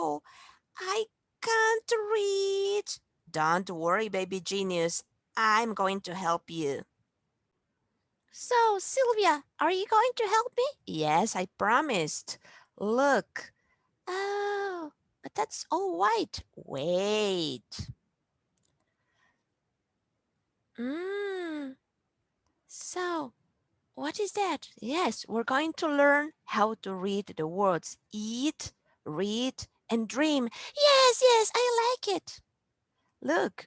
Oh, I can't read. Don't worry, baby genius. I'm going to help you. So, Sylvia, are you going to help me? Yes, I promised. Look. Oh, but that's all white. Wait. So, what is that? Yes, we're going to learn how to read the words eat, read, and dream. Yes, yes, I like it. Look,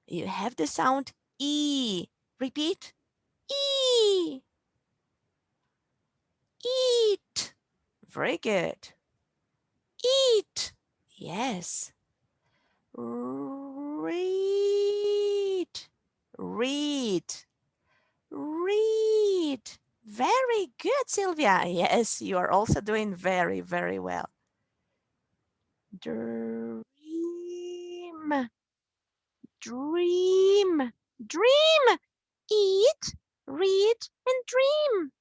you have the sound E. Repeat. E. Eat. Very good. Eat. Yes. Read. Read. Read. Very good, Sylvia. Yes, you are also doing very, very well. Dream. Dream. Dream. Eat, read, and dream.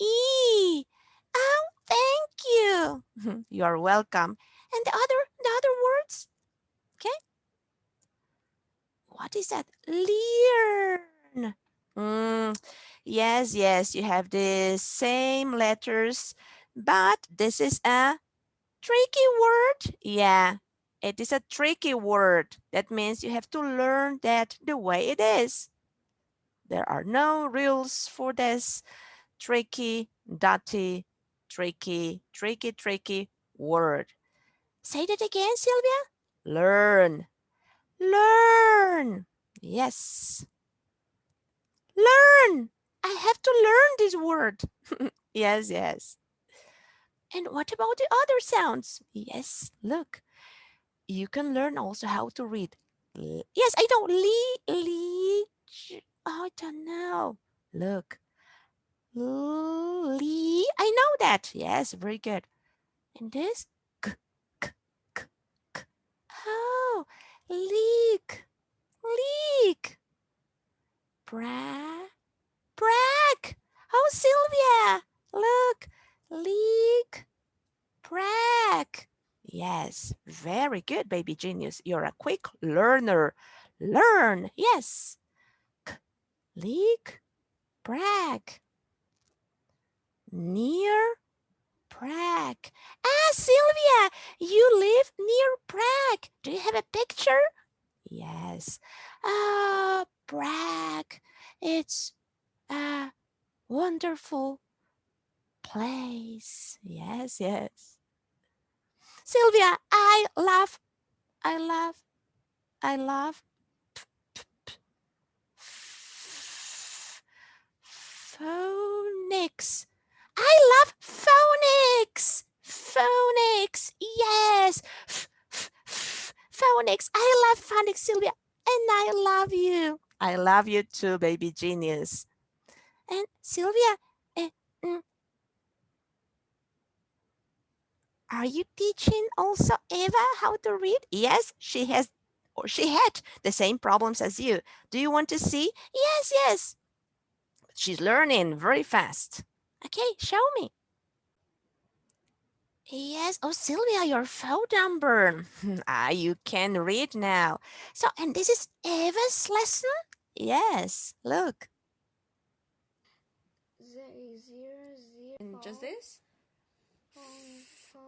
E. Oh, thank you. You are welcome. And the other words? Okay. What is that? Learn. Yes, yes, you have the same letters, but this is a tricky word. Yeah, it is a tricky word. That means you have to learn that the way it is. There are no rules for this tricky, dirty, tricky word. Say that again, Sylvia. Learn. Learn. Yes. Learn. I have to learn this word. Yes, yes. And what about the other sounds? Yes, look. You can learn also how to read. Yes, I know. Oh, I don't know. Look. I know that. Yes, very good. And this? K, k, k, k. Oh, leak. Leak. Brag. Brag. Oh, Sylvia. Look. Leak. Brag. Yes, very good, baby genius. You're a quick learner. Learn. Yes. K, leak. Brag. Near Prague. Ah, Sylvia, you live near Prague. Do you have a picture? Yes. Prague. It's a wonderful place. Yes, yes. Sylvia, I love, I love phonics. I love phonics. Phonics. Yes. Phonics. I love phonics, Sylvia. And I love you. I love you too, baby genius. And Sylvia, uh, mm, are you teaching also Eva how to read? Yes, she has or she had the same problems as you. Do you want to see? Yes, yes. She's learning very fast. Okay, show me. Yes. Oh, Sylvia, your phone number. You can read now. So, and this is Eva's lesson? Yes, look. And just this?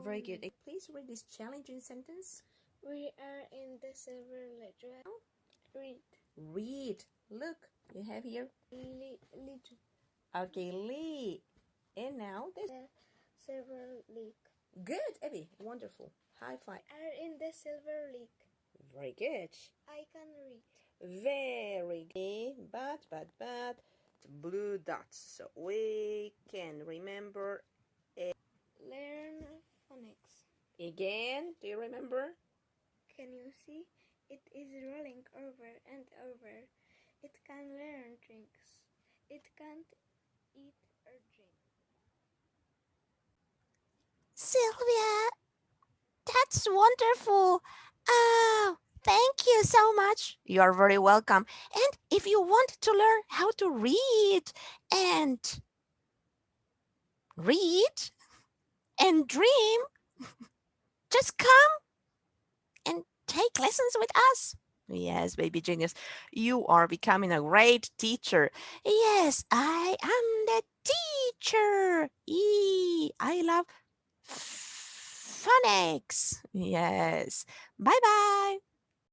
Very good. Please read this challenging sentence. We are in the silver letter. Read. Read. Look, you have here. Lead. Okay, Lee. And now this. Silver league. Good, Evie. Wonderful. High five. Are in the silver league. Very good. I can read. Very good. But blue dots. So we can remember Learn phonics. again. Do you remember? Can you see? It is rolling over and over. It can learn drinks. It can't eat or drink. Sylvia, that's wonderful. Oh, thank you so much. You are very welcome. And if you want to learn how to and read and dream, Just come and take lessons with us. Yes, baby genius, you are becoming a great teacher. Yes, I am the teacher. I love phonics. Yes. Bye bye.